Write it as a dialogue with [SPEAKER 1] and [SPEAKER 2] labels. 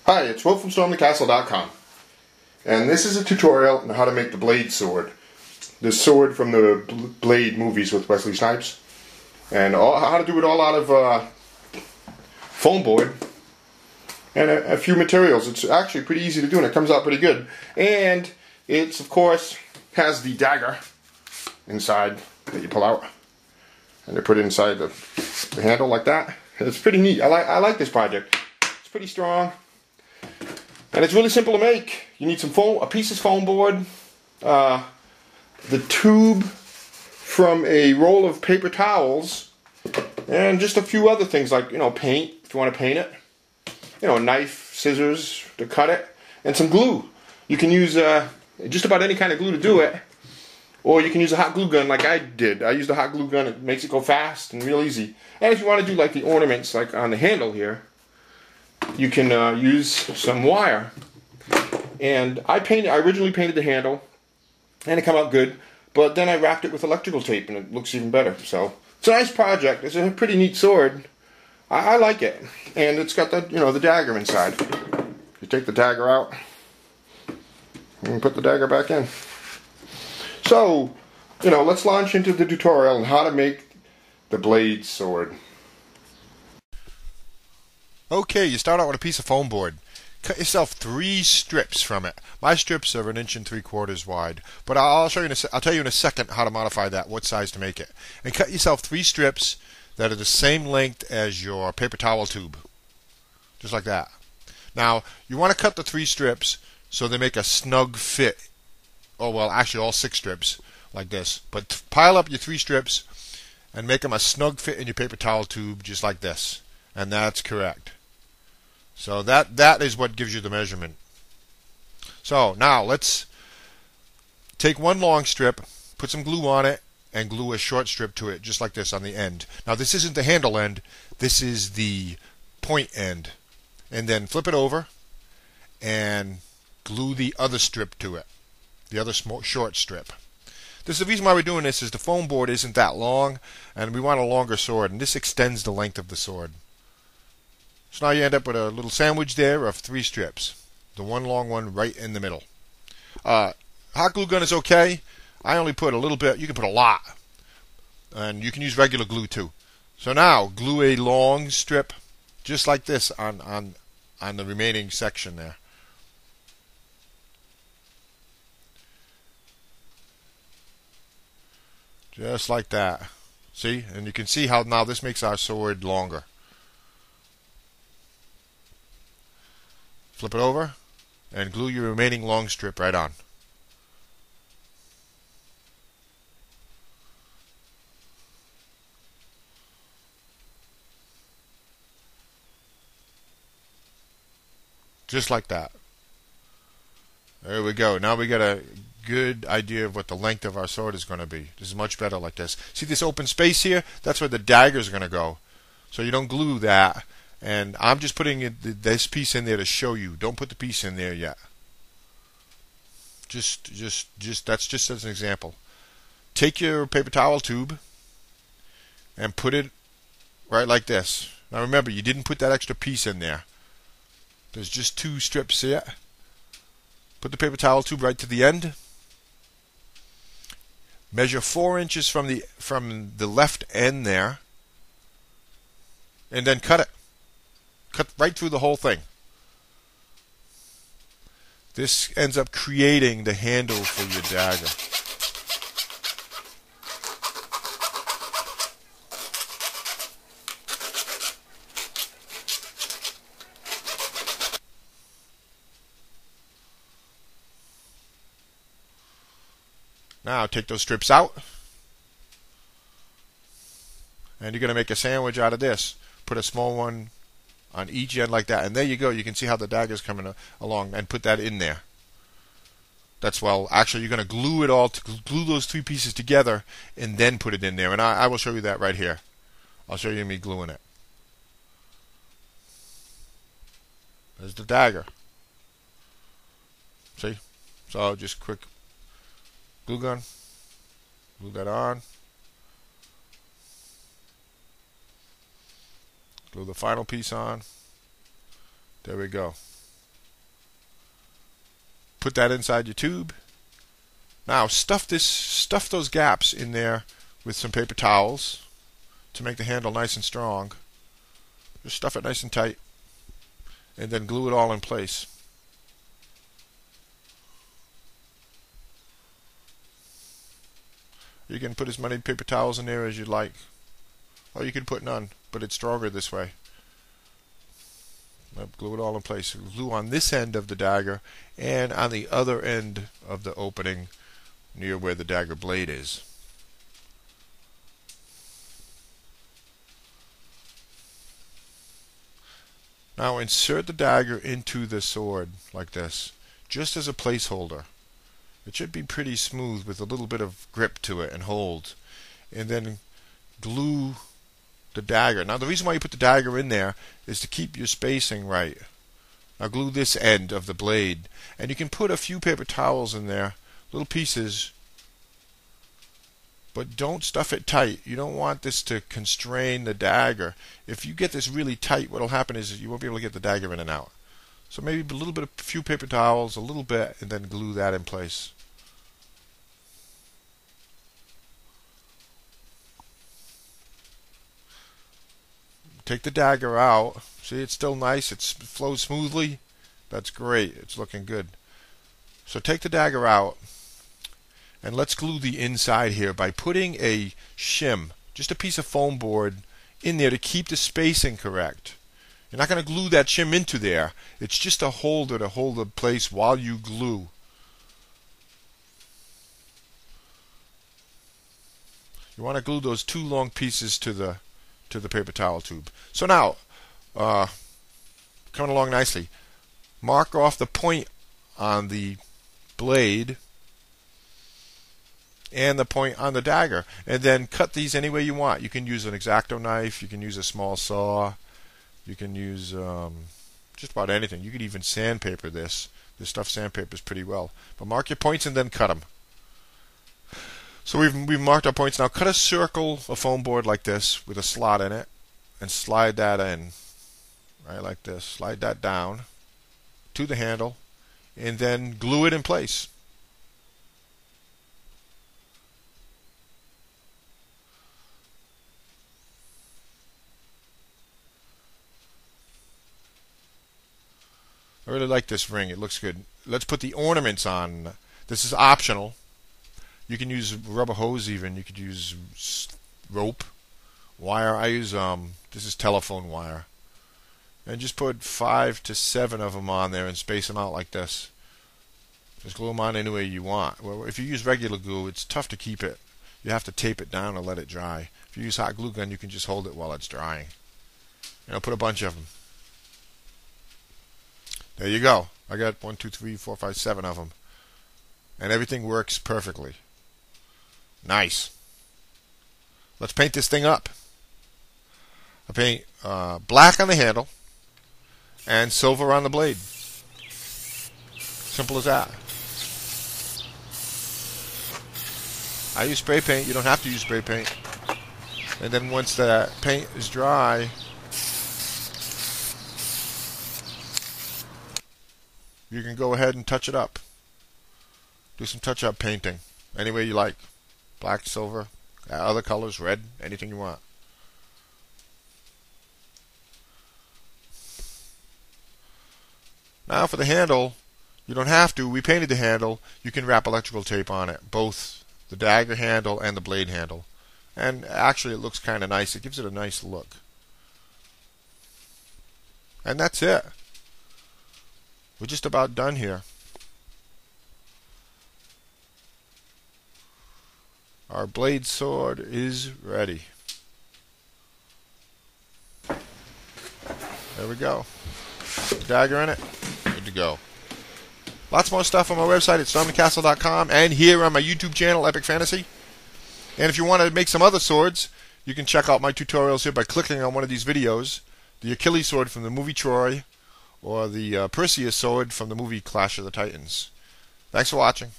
[SPEAKER 1] Hi, it's Will from StormTheCastle.com, and this is a tutorial on how to make the blade sword. The sword from the Blade movies with Wesley Snipes, and how to do it all out of foam board and a few materials. It's actually pretty easy to do, and it comes out pretty good. And it's, of course, has the dagger inside that you pull out, and they put it inside the handle like that. It's pretty neat. I like this project. It's pretty strong. And it's really simple to make. You need some foam, a piece of foam board, the tube from a roll of paper towels, and just a few other things like, paint, if you want to paint it. A knife, scissors to cut it, and some glue. You can use just about any kind of glue to do it, or you can use a hot glue gun like I did. I used a hot glue gun. It makes it go fast and real easy. And if you want to do like the ornaments, like on the handle here, you can use some wire. And I originally painted the handle, and it came out good, but then I wrapped it with electrical tape, and it looks even better. So it's a nice project. It's a pretty neat sword. I like it, and it's got the the dagger inside. You take the dagger out and put the dagger back in. So let's launch into the tutorial on how to make the blade sword.
[SPEAKER 2] Okay, you start out with a piece of foam board. Cut yourself 3 strips from it. My strips are 1 3/4 inches wide, but I'll tell you in a second how to modify that, what size to make it. And cut yourself 3 strips that are the same length as your paper towel tube, just like that. Now you want to cut the 3 strips so they make a snug fit. Oh well, actually all 6 strips like this. But pile up your 3 strips and make them a snug fit in your paper towel tube, just like this. And that's correct. So that is what gives you the measurement. So now let's take 1 long strip, put some glue on it, and glue a short strip to it, just like this on the end. Now this isn't the handle end, this is the point end. And then flip it over and glue the other strip to it, the other short strip. The reason why we're doing this is the foam board isn't that long, and we want a longer sword, and this extends the length of the sword. So now you end up with a little sandwich there of 3 strips. The one long one right in the middle. Hot glue gun is okay. I only put a little bit. You can put a lot. And you can use regular glue too. So now glue a long strip just like this on the remaining section there. Just like that. See? And you can see how now this makes our sword longer. Flip it over and glue your remaining long strip right on. Just like that. There we go. Now we got a good idea of what the length of our sword is going to be. This is much better like this. See this open space here? That's where the dagger is going to go. So you don't glue that. And I'm just putting this piece in there to show you. Don't put the piece in there yet. Just that's just as an example. Take your paper towel tube and put it right like this. Now remember, you didn't put that extra piece in there. There's just 2 strips here. Put the paper towel tube right to the end. Measure 4 inches from the left end there, and then cut it. Cut right through the whole thing. This ends up creating the handle for your dagger. Now take those strips out, and you're going to make a sandwich out of this. Put a small one on each end like that, and there you go. You can see how the dagger is coming along, and put that in there. Actually you're going to glue it all, glue those 3 pieces together, and then put it in there. And I will show you that right here. I'll show you me gluing it. There's the dagger. See? So just quick glue gun, glue that on, glue the final piece on. There we go. put that inside your tube. Now stuff those gaps in there with some paper towels to make the handle nice and strong. Just stuff it nice and tight, and then glue it all in place. You can put as many paper towels in there as you'd like, or you can put none, but it's stronger this way. Glue it all in place. Glue on this end of the dagger and on the other end of the opening near where the dagger blade is. Now insert the dagger into the sword like this, just as a placeholder. It should be pretty smooth with a little bit of grip to it and hold. And then glue the dagger. Now the reason why you put the dagger in there is to keep your spacing right. Now glue this end of the blade. And you can put a few paper towels in there, little pieces, but don't stuff it tight. You don't want this to constrain the dagger. If you get this really tight, what will happen is you won't be able to get the dagger in and out. So maybe a little bit of a few paper towels, a little bit, and then glue that in place. Take the dagger out. See, it's still nice. It flows smoothly. That's great. It's looking good. So take the dagger out. And let's glue the inside here by putting a shim, just a piece of foam board, in there to keep the spacing correct. You're not going to glue that shim into there. It's just a holder to hold the place while you glue. You want to glue those two long pieces to the paper towel tube. So now, coming along nicely, mark off the point on the blade and the point on the dagger, and then cut these any way you want. You can use an X-Acto knife, you can use a small saw, you can use just about anything. You could even sandpaper this. This stuff sandpapers pretty well. But mark your points and then cut them. So we've marked our points. Now cut a circle of foam board like this with a slot in it, and slide that in, right like this. Slide that down to the handle, and then glue it in place. I really like this ring. It looks good. Let's put the ornaments on. This is optional. You can use rubber hose even. You could use rope, wire. I use this is telephone wire. And just put 5 to 7 of them on there and space them out like this. Just glue them on any way you want. Well, if you use regular glue, it's tough to keep it. You have to tape it down and let it dry. If you use hot glue gun, you can just hold it while it's drying. And I'll put a bunch of them. There you go. I got 1, 2, 3, 4, 5, 7 of them. And everything works perfectly. Nice. Let's paint this thing up. I paint black on the handle and silver on the blade. Simple as that. I use spray paint. You don't have to use spray paint. And then once that paint is dry, you can go ahead and touch it up. Do some touch-up painting any way you like. Black, silver, other colors, red, anything you want. Now for the handle, you don't have to. We painted the handle. You can wrap electrical tape on it, both the dagger handle and the blade handle. And actually it looks kind of nice. It gives it a nice look. And that's it. We're just about done here. Our blade sword is ready. There we go. Dagger in it. Good to go. Lots more stuff on my website at stormthecastle.com and here on my YouTube channel, Epic Fantasy. And if you want to make some other swords, you can check out my tutorials here by clicking on one of these videos. The Achilles sword from the movie Troy, or the Perseus sword from the movie Clash of the Titans. Thanks for watching.